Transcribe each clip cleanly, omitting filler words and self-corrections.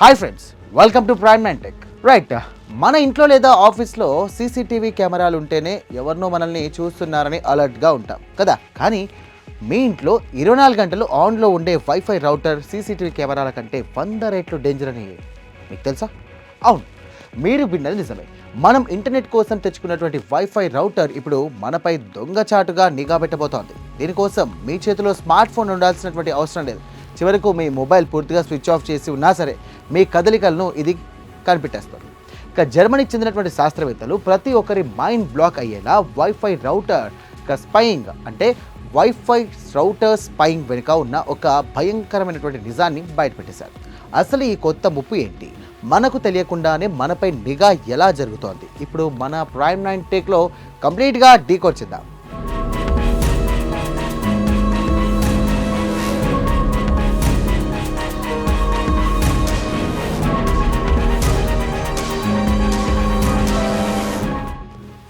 Hi friends, welcome to prime nine tech. Right, మన ఇంట్లో లేదా ఆఫీస్లో సీసీటీవీ కెమెరాలు ఉంటేనే ఎవరినో మనల్ని చూస్తున్నారని అలర్ట్గా ఉంటాం కదా. కానీ మీ ఇంట్లో 24 గంటలు ఆన్లో ఉండే వైఫై రౌటర్ సీసీటీవీ కెమెరాల కంటే 100 రెట్లు డేంజర్ అని మీకు తెలుసా? అవును, మీరు విన్నది నిజమే. మనం ఇంటర్నెట్ కోసం తెచ్చుకున్నటువంటి వైఫై రౌటర్ ఇప్పుడు మనపై దొంగచాటుగా నిఘా పెట్టబోతోంది. దీనికోసం మీ చేతిలో స్మార్ట్ ఫోన్ ఉండాల్సినటువంటి అవసరం లేదు. చివరకు మీ మొబైల్ పూర్తిగా స్విచ్ ఆఫ్ చేసి ఉన్నా సరే మీ కదలికలను ఇది కనిపెట్టేస్తారు. ఇక జర్మనీకి చెందినటువంటి శాస్త్రవేత్తలు ప్రతి ఒక్కరి మైండ్ బ్లాక్ అయ్యేలా వైఫై రౌటర్ స్పైయింగ్ అంటే వైఫై రౌటర్ స్పైయింగ్ వెనుక ఉన్న ఒక భయంకరమైనటువంటి నిజాన్ని బయటపెట్టేశారు. అసలు ఈ కొత్త ముప్పు ఏంటి? మనకు తెలియకుండానే మనపై నిఘా ఎలా జరుగుతోంది? ఇప్పుడు మన ప్రైమ్ నైన్ టెక్లో కంప్లీట్గా డీకోడ్ చేద్దాం.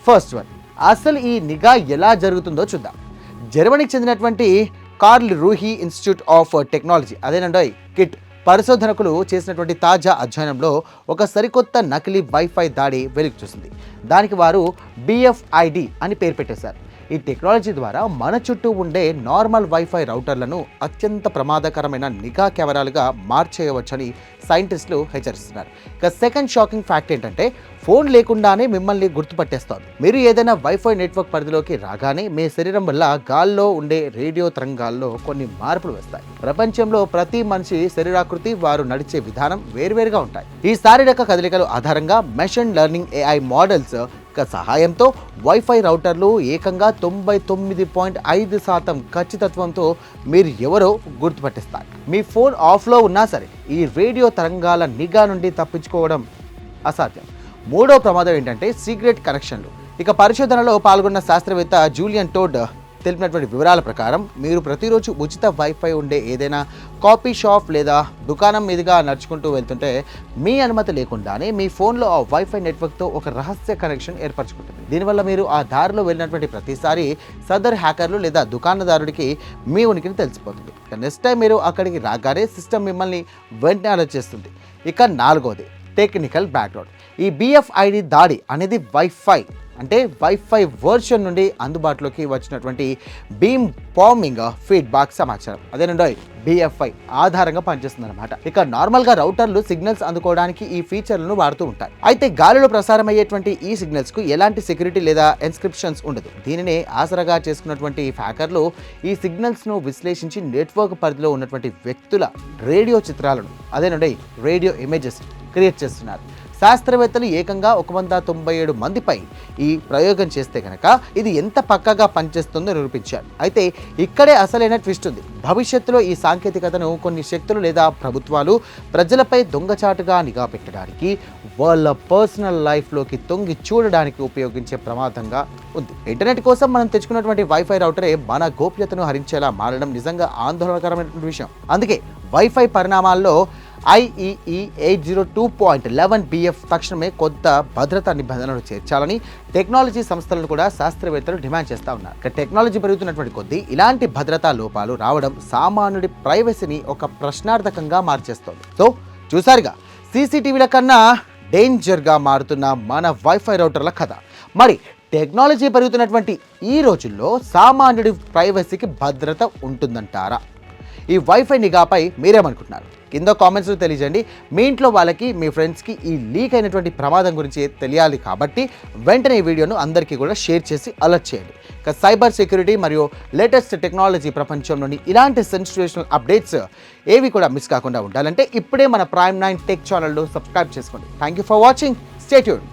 ఫస్ట్ వన్, అసలు ఈ నిఘా ఎలా జరుగుతుందో చూద్దాం. జర్మనీకి చెందినటువంటి curl Ruhi institute of technology అదేనండి కిట్ పరిశోధకులు చేసినటువంటి తాజా అధ్యయనంలో ఒక సరికొత్త నకిలీ వైఫై దాడి వెలుగు చూసింది. దానికి వారు BFID అని పేరు పెట్టేశారు. ఈ టెక్నాలజీ ద్వారా మన చుట్టూ ఉండే నార్మల్ వైఫై రౌటర్లను అత్యంత ప్రమాదకరమైన నిఘా కెమెరాలుగా మార్చేయవచ్చని సైంటిస్టులు హెచ్చరిస్తున్నారు. ఇక సెకండ్ షాకింగ్ ఫ్యాక్ట్ ఏంటంటే ఫోన్ లేకుండానే మిమ్మల్ని గుర్తుపట్టేస్తోంది. మీరు ఏదైనా వైఫై నెట్వర్క్ పరిధిలోకి రాగానే మీ శరీరం వల్ల గాల్లో ఉండే రేడియో తరంగాల్లో కొన్ని మార్పులు వస్తాయి. ప్రపంచంలో ప్రతి మనిషి శరీరాకృతి, వారు నడిచే విధానం వేరువేరుగా ఉంటాయి. ఈ శారీరక కదలికల ఆధారంగా మెషిన్ లెర్నింగ్ AI మోడల్స్ సహాయంతో వైఫై రౌటర్లు ఏకంగా 99.5% ఖచ్చితత్వంతో మీరు ఎవరో గుర్తుపట్టిస్తారు. మీ ఫోన్ ఆఫ్లో ఉన్నా సరే ఈ రేడియో తరంగాల నిఘా నుండి తప్పించుకోవడం అసాధ్యం. మూడో ప్రమాదం ఏంటంటే సీక్రెట్ కనెక్షన్లు. ఇక పరిశోధనలో పాల్గొన్న శాస్త్రవేత్త జూలియన్ టోడ్ తెలిపినటువంటి వివరాల ప్రకారం మీరు ప్రతిరోజు ఉచిత వైఫై ఉండే ఏదైనా కాఫీ షాప్ లేదా దుకాణం మీదుగా నడుచుకుంటూ వెళ్తుంటే మీ అనుమతి లేకుండానే మీ ఫోన్లో ఆ వైఫై నెట్వర్క్తో ఒక రహస్య కనెక్షన్ ఏర్పరచుకుంటుంది. దీనివల్ల మీరు ఆ దారిలో వెళ్ళినటువంటి ప్రతిసారి సదర్ హ్యాకర్లు లేదా దుకాణదారుడికి మీ ఉనికిని తెలిసిపోతుంది. ఇక నెక్స్ట్ టైం మీరు అక్కడికి రాగానే సిస్టమ్ మిమ్మల్ని వెంటనే అలర్ట్ చేస్తుంది. ఇక నాలుగోది టెక్నికల్ బ్యాక్గ్రౌండ్. ఈ BFID దాడి అనేది వైఫై వర్షన్ నుండి అందుబాటులోకి వచ్చినటువంటి బీమ్ ఫార్మింగ్ ఫీడ్బ్యాక్ సమాచారం అదేనండి BFI ఆధారంగా పనిచేస్తుంది అనమాట. ఇక నార్మల్గా రౌటర్లు సిగ్నల్స్ అందుకోవడానికి ఈ ఫీచర్లను వాడుతూ ఉంటాయి. అయితే గాలిలో ప్రసారం అయ్యేటువంటి ఈ సిగ్నల్స్కు ఎలాంటి సెక్యూరిటీ లేదా ఎన్క్రిప్షన్స్ ఉండదు. దీనినే ఆసరాగా చేసుకున్నటువంటి హ్యాకర్లు ఈ సిగ్నల్స్ను విశ్లేషించి నెట్వర్క్ పరిధిలో ఉన్నటువంటి వ్యక్తుల రేడియో చిత్రాలను అదేనండి రేడియో ఇమేజెస్ క్రియేట్ చేస్తున్నారు. శాస్త్రవేత్తలు ఏకంగా 197 మందిపై ఈ ప్రయోగం చేస్తే కనుక ఇది ఎంత పక్కగా పనిచేస్తుందో నిరూపించారు. అయితే ఇక్కడే అసలైన ట్విస్ట్ ఉంది. భవిష్యత్తులో ఈ సాంకేతికతను కొన్ని శక్తులు లేదా ప్రభుత్వాలు ప్రజలపై దొంగచాటుగా నిఘా పెట్టడానికి, వాళ్ళ పర్సనల్ లైఫ్లోకి తొంగి చూడడానికి ఉపయోగించే ప్రమాదంగా ఉంది. ఇంటర్నెట్ కోసం మనం తెచ్చుకున్నటువంటి వైఫై రౌటరే మన గోప్యతను హరించేలా మారడం నిజంగా ఆందోళనకరమైనటువంటి విషయం. అందుకే వైఫై పరిణామాల్లో IEEE 802.11 BF తక్షణమే కొత్త భద్రతా నిబంధనలు చేర్చాలని టెక్నాలజీ సంస్థలను కూడా శాస్త్రవేత్తలు డిమాండ్ చేస్తూ ఉన్నారు. టెక్నాలజీ పెరుగుతున్నటువంటి కొద్దీ ఇలాంటి భద్రతా లోపాలు రావడం సామాన్యుడి ప్రైవసీని ఒక ప్రశ్నార్థకంగా మార్చేస్తోంది. సో చూసారుగా, సీసీటీవీల కన్నా డేంజర్గా మారుతున్న మన వైఫై రౌటర్ల కథ. మరి టెక్నాలజీ పెరుగుతున్నటువంటి ఈ రోజుల్లో సామాన్యుడి ప్రైవసీకి భద్రత ఉంటుందంటారా? ఈ వైఫై నిఘాపై మీరేమనుకుంటున్నారు? కింద కామెంట్స్లో తెలియజేయండి. మీ ఇంట్లో వాళ్ళకి, మీ ఫ్రెండ్స్కి ఈ లీక్ అయినటువంటి ప్రమాదం గురించి తెలియాలి కాబట్టి వెంటనే ఈ వీడియోను అందరికీ కూడా షేర్ చేసి అలర్ట్ చేయండి. ఇక సైబర్ సెక్యూరిటీ మరియు లేటెస్ట్ టెక్నాలజీ ప్రపంచంలోని ఇలాంటి సెన్సేషనల్ అప్డేట్స్ ఏవి కూడా మిస్ కాకుండా ఉండాలంటే ఇప్పుడే మన ప్రైమ్ నైన్ టెక్ ఛానల్ను సబ్స్క్రైబ్ చేసుకోండి. Thank you for watching. Stay tuned.